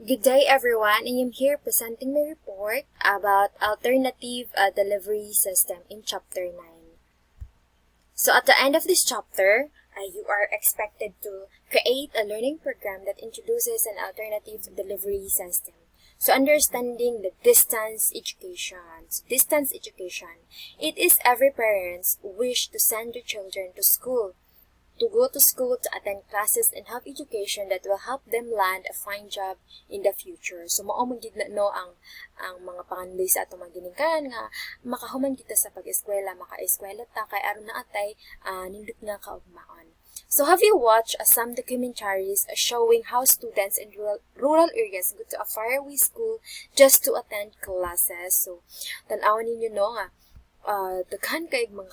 Good day everyone, I am here presenting my report about alternative delivery system in chapter 9. So at the end of this chapter, you are expected to create a learning program that introduces an alternative delivery system. So understanding the distance education. It is every parent's wish to send their children to go to school, to attend classes, and have education that will help them land a fine job in the future. So, mao man gid na no ang mga pangandoy sa atong mga ginikanan nga makahuman kita sa pag-eskwela, maka-eskwela ta kay aron na atay nindot nga kaugmaon. So, have you watched some documentaries showing how students in rural areas go to a faraway school just to attend classes? So, tan-awan ninyo no nga daghan kay mga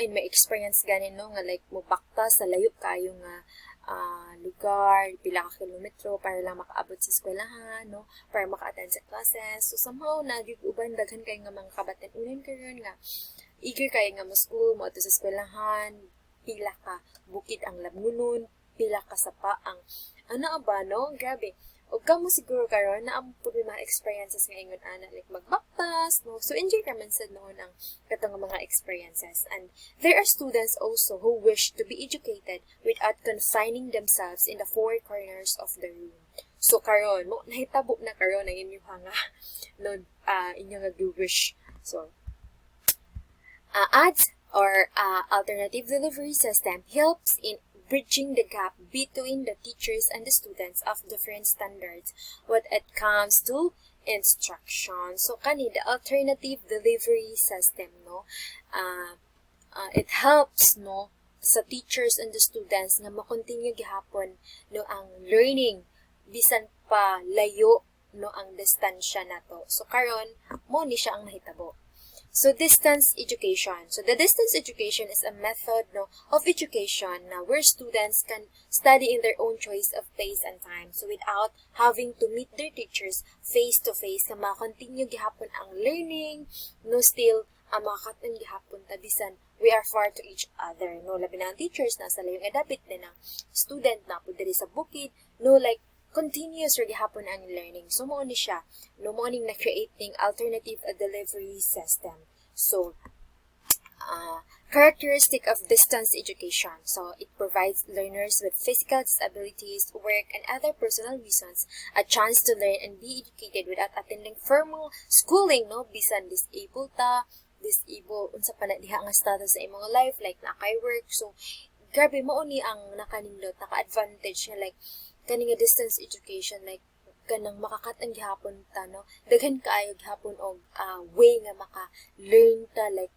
in my experience ganin no nga like mobakta sa layo kayo nga lugar, pila ka kilometro para lang makaabot sa eskwelahan, no, para maka-attend sa classes. So somehow uban daghan kay nga mga kabatan-unan karon nga eager kay nga mo school, mo ato sa eskwelahan, pila ka bukid ang labngunon, pila ka sapa ang ba no, grabe. O kamo siguro karon na ang mga experiences nga ingon ana like magbaktas, no? So enjoy naman sad noon ang katong mga experiences. And there are students also who wish to be educated without confining themselves in the four corners of the room. So karon mo nahitabo na karon ang inyong nga no inyong wish. So ads or alternative delivery system helps in bridging the gap between the teachers and the students of different standards when it comes to instruction. So, the alternative delivery system, no, it helps, no, sa teachers and the students na makontinue gihapon, no, ang learning bisan pa layo, no, ang distansya nato. So, karon mo ni siya ang nahitabo. So, distance education. So, the distance education is a method of education where students can study in their own choice of pace and time. So, without having to meet their teachers face-to-face, na makakontinue gihapon ang learning, no, still, makakatan gihapon tabisan we are far to each other. No, labi na ang teachers, nasa layong edapit din ang student na po diri sa bukid, no, like, continuous or gihapon ang learning. So, mo ni siya, no, mo ning na-creating alternative delivery system. So, characteristic of distance education. So, it provides learners with physical disabilities, work, and other personal reasons a chance to learn and be educated without attending formal schooling, no, bisan disabled unsa pa na diha nga status sa imong life, like na kay work. So, grabe mo ni ang nakanindot, naka-advantage niya, like, kaning distance education, like kanang makakatang gihapon ta, no, daghan kaayo gihapon og way nga maka-learn ta, like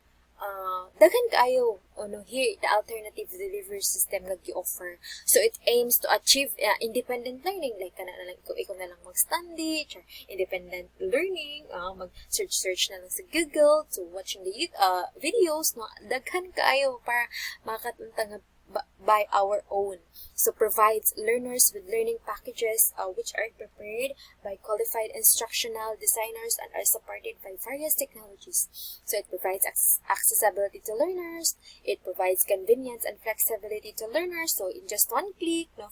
daghan kaayo here the alternative delivery system nga gi-offer. So it aims to achieve independent learning, like kana na lang ikaw na lang mag-study, independent learning, mag-search na lang sa Google, to watching the videos, no, daghan kaayo para makakatanta nga by our own. So provides learners with learning packages which are prepared by qualified instructional designers and are supported by various technologies. So it provides accessibility to learners, it provides convenience and flexibility to learners, so in just one click, no,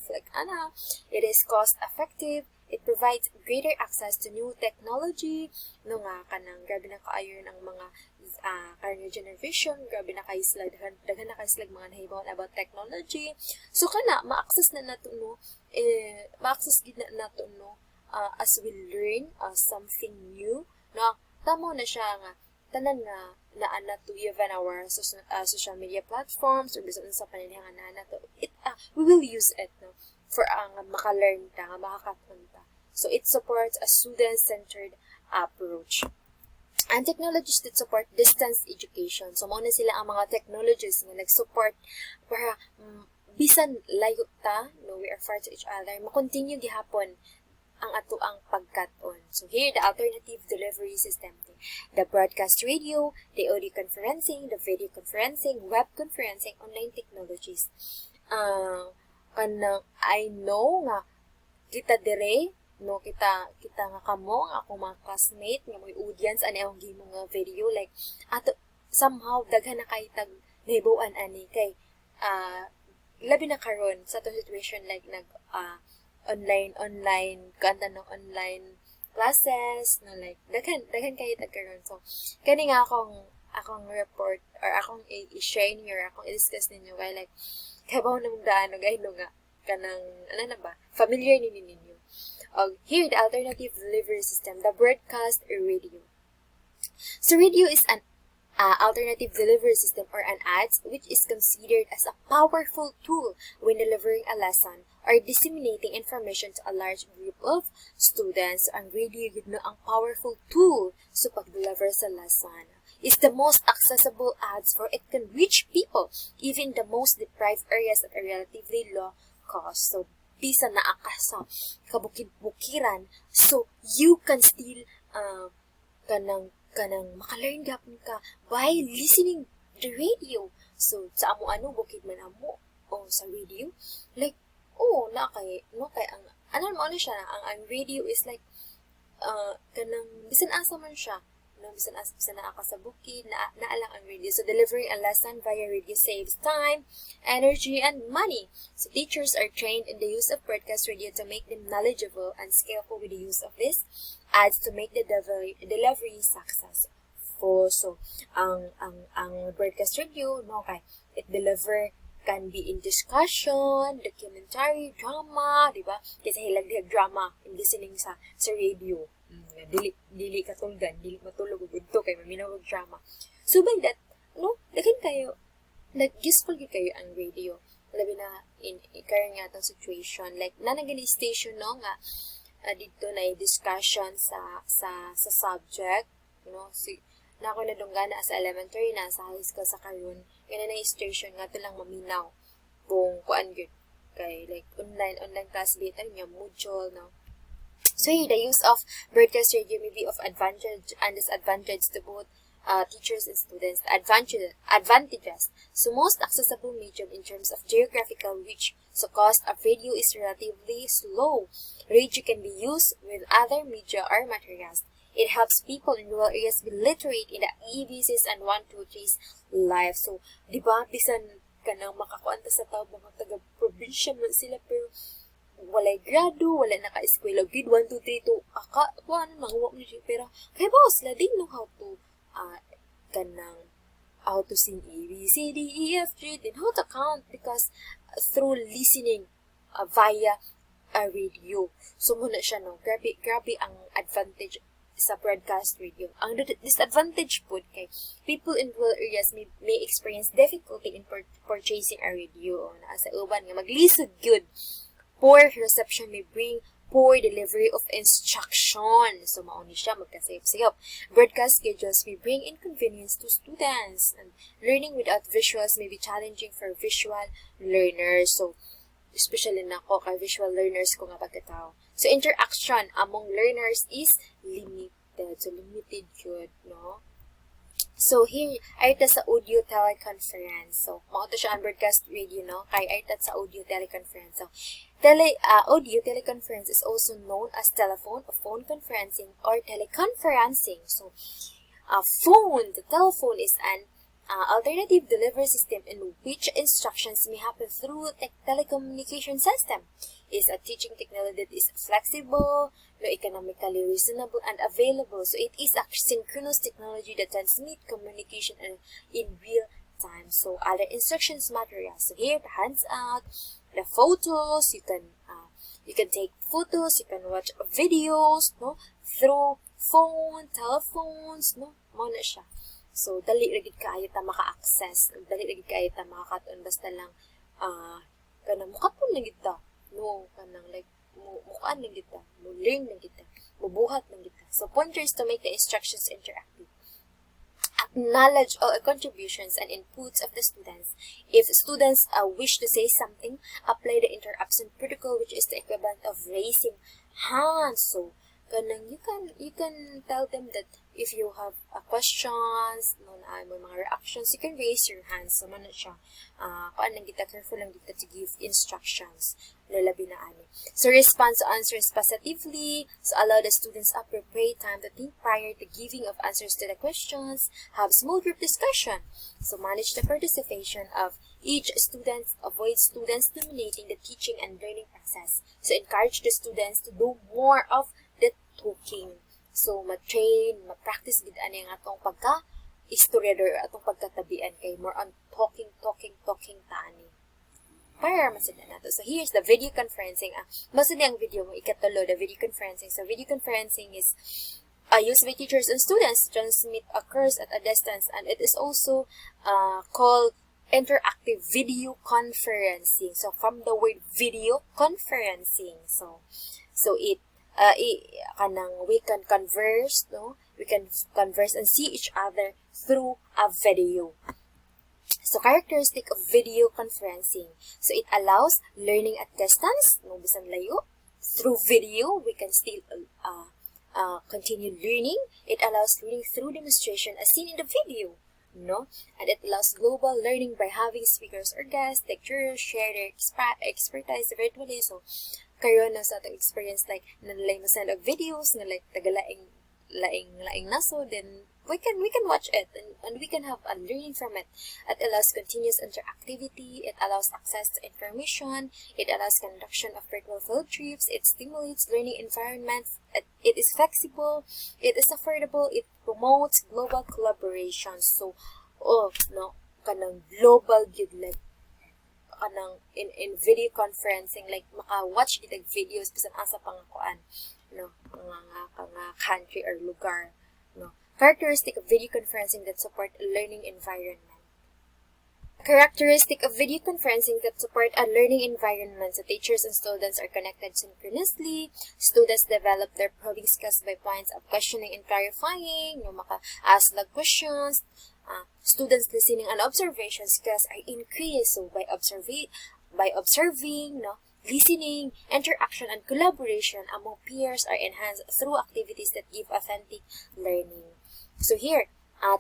it is cost effective, it provides greater access to new technology, no nga kanang grabe na kaayo ng mga current generation, grabe na kayo sila, daghan na kayo sila mga nahibawan about technology. So, ma-access na nato, no, ma-access gid na nato, no, as we learn something new, no, tamo na siya nga, tanan nga, naan na to even our social media platforms, or bisan sa panilihan na to, we will use it, no, for maka-learn ta, makakapunta. So, it supports a student-centered approach. And technologies that support distance education. So, muna sila ang mga technologies na nag-support para bisan layo ta, no, we are far to each other, makontinue gihapon ang ato ang pagkat-on. So, here, the alternative delivery system. The broadcast radio, the audio conferencing, the video conferencing, web conferencing, online technologies. I know nga, kita dire, no, kita nga kamo, ako mga classmate, nga mga audience, ani ang gimo nga video, like, ato, somehow, daghan na kay tag nahibuan ani, kay, labi na karon sa itong situation, like, online kanta ng online classes no, like daghan kayo tagkaroon. So kani nga akong report or akong i-share niyo or akong i-discuss ninyo kay like kabaw nang daan og no nga kanang ano na ba familiar ninyo. Here the alternative delivery system, the broadcast or radio. So radio is an alternative delivery system or an ads which is considered as a powerful tool when delivering a lesson or disseminating information to a large group of students. Ang radio yun no, ang powerful tool sa pag-deliver sa lesson. Is the most accessible ads for it can reach people even the most deprived areas at a relatively low cost. So bisan na sa kabukid-bukiran, so you can still kanang makalearn gapon ka by listening the radio. So sa amo bukid man amo o sa radio like na kay ang mo siya ang radio is like kanang bisan asa man siya no, bisan na ka sa bukid na lang ang radio. So delivering a lesson via radio saves time, energy, and money. So teachers are trained in the use of broadcast radio to make them knowledgeable and skillful with the use of this ads to make the delivery successful. So ang broadcast radio no kay it deliver can be in discussion, documentary, drama, di ba? Kasi hilag drama in listening sa radio. Dili katulgan, dili matulog ug udto kay maminaw og drama. So by that, no, daghan kayo useful gyud kayo ang radio. Labi na in current nga atong situation like nanagani station no nga dito na discussion sa subject, no. Na ako nadunggana sa elementary na sa high school sa karon, kana na station nga to lang maminaw kung kuan gyud kay like online class beta nya module no. So here, the use of broadcast radio may be of advantage and disadvantage to both teachers and students. Advantages. So most accessible medium in terms of geographical reach. So cost of radio is relatively low. Radio can be used with other media or materials. It helps people in rural areas be literate in the ABCs and 1, 2, 3's life. So, di ba, bisan ka nang makakuanta sa tao, mga taga-probinsya man sila, pero walay grado, wala naka-eskwela, grade 1, 2, 3, 2, nanguwa mo siya, pero kaya ba, sila din know how to, how to sing A, B, C, D, E, F, G, then how to count, because through listening via a radio. So, muna siya, no, grabe ang advantage sa broadcast radio. Ang disadvantage po kay people in rural areas may experience difficulty in purchasing a radio. Sa uban nga, maglisod yun. Poor reception may bring poor delivery of instruction. So, mauni siya, magkasayop-sayop. Broadcast schedules may bring inconvenience to students. And learning without visuals may be challenging for visual learners. So, especially na ako, kay visual learners ko nga pagkatao. So, interaction among learners is limited. So, limited yun, no? So, here, ay sa audio teleconference. So, mauto siya ang broadcast radio, no? Kay ay sa audio teleconference. So, audio teleconference is also known as telephone or phone conferencing or teleconferencing. So, the telephone is an alternative delivery system in which instructions may happen through telecommunication system. Is a teaching technology that is flexible, economically reasonable, and available. So it is a synchronous technology that transmits communication in real time. So other instructions materials. So here the hands out, the photos. You can take photos. You can watch videos, no, through telephones, no, mo na siya. So dali ra gid kaayo ta maka-access, dali ra gid kaayo ta makakaton basta lang kanang mukapon lang gid ta. No, kanang like mukaan lang kita, learn lang kita, mubuhat lang kita. So pointers to make the instructions interactive. Acknowledge all contributions and inputs of the students. If students wish to say something, apply the interruption protocol, which is the equivalent of raising hands. So kanang you can tell them that if you have questions, may mga reactions, you can raise your hands. So man siya, kuan lang kita, careful lang kita to give instructions. Lalabi na ani. So respond to answers positively. So allow the students appropriate time to think prior to giving of answers to the questions. Have small group discussion. So manage the participation of Each student avoids students dominating the teaching and learning process. So encourage the students to do more of the talking. So ma-train, ma-practice gid ani ang atong pagka-historiador, atong pagkatabian kay more on talking taani. Para masada nato. So here's the video conferencing. Masada ang video mo ikatulo, the video conferencing. So video conferencing is used by teachers and students. Transmit occurs at a distance, and it is also called interactive video conferencing. So from the word video conferencing, so it kanang we can converse, no? We can converse and see each other through a video. So characteristic of video conferencing. So it allows learning at distance, no bisan layo. Through video, we can still continue learning. It allows learning through demonstration as seen in the video, no? And it allows global learning by having speakers or guests, lecturers share their expertise virtually. So kayo na sa atong experience like nanalay masend og videos nga like tagalaing laing naso, then we can watch it and we can have a learning from it. It allows continuous interactivity, it allows access to information, it allows conduction of virtual field trips, it stimulates learning environments, it is flexible, it is affordable, it promotes global collaboration. So kanang global gid like kanang in video conferencing like maka-watch itag videos bisan asa pangakuan, no, nga country or lugar, no. Characteristic of video conferencing that support a learning environment. Characteristic of video conferencing that support a learning environment. So teachers and students are connected synchronously. Students develop their probing skills by points of questioning and clarifying. No, maka-ask the questions. Students listening and observation skills are increased. So by observing, no, listening, interaction, and collaboration among peers are enhanced through activities that give authentic learning. So here,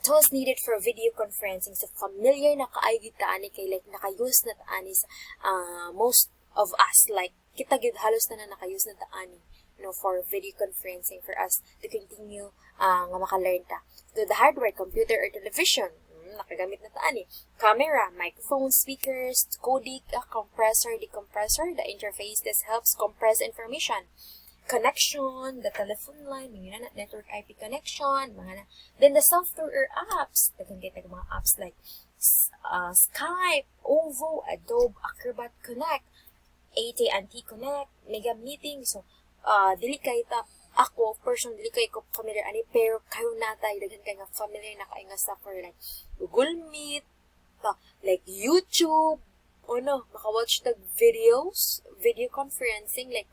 tools needed for video conferencing. So familiar na kaayod taani kay like naka-use na taani sa most of us, like kita gyud halos na naka-use na taani, no, for video conferencing for us to continue nga maka-learn ta. So the hardware, computer or television, nakagamit na taani. Camera, microphone, speakers, codec, compressor, decompressor, the interface that helps compress information. Connection, the telephone line, network IP connection, then the software or apps. Dagan kita mga apps like Skype, Ovo, Adobe, Acrobat Connect, AT&T Connect, Mega Meeting. So, dili kay ta ako personally kay ko familiar ani, pero kayo natay daghan kay nga familiar na kay nga software like Google Meet, like YouTube, maka-watch tag videos, video conferencing like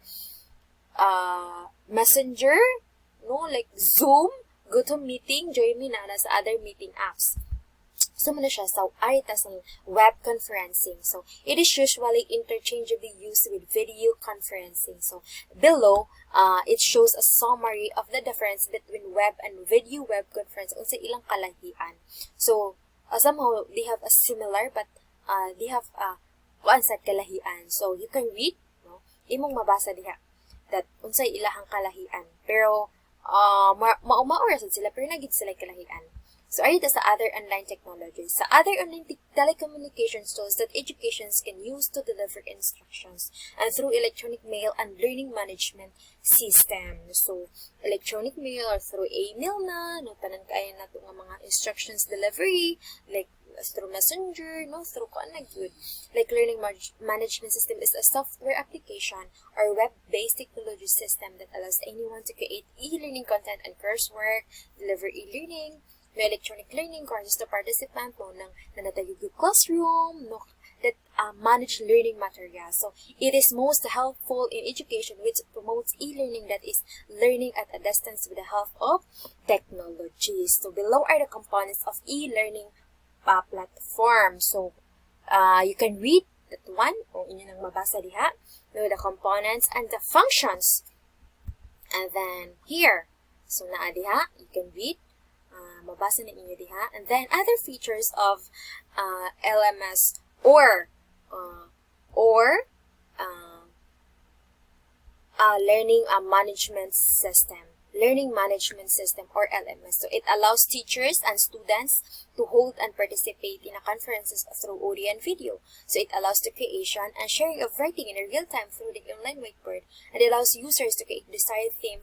Messenger, no, like Zoom, GoToMeeting, join me na sa other meeting apps. So muna siya sa aritas ng web conferencing. So it is usually interchangeably used with video conferencing. So below, it shows a summary of the difference between web and video web conferencing unsa ilang kalahian. So somehow they have a similar but they have one set kalahian. So you can read, no, imong mabasa diha that unsay ilahang kalahian. Pero maumaorasan sila pero nagit sila kalahian. So are sa other online technologies. Sa other online telecommunications tools that educations can use to deliver instructions and through electronic mail and learning management system. So electronic mail or through email na, no, tanan kaya na ito nga mga instructions delivery, like through Messenger, no, through kuan na good. Like learning management system is a software application or web-based technology system that allows anyone to create e-learning content and coursework, deliver e-learning, no electronic learning courses to participant, no, nanatayog classroom, no, that manage learning materials. So it is most helpful in education which promotes e-learning, that is learning at a distance with the help of technologies. So below are the components of e-learning platform. So you can read that one kung inyo nang mabasa diha, no, the components and the functions. And then here, so naa diha, you can read, mabasa na inyo diha, and then other features of LMS or learning management system, learning management system, or LMS. So it allows teachers and students to hold and participate in conferences through audio and video. So it allows the creation and sharing of writing in a real time through the online whiteboard, and it allows users to create desired theme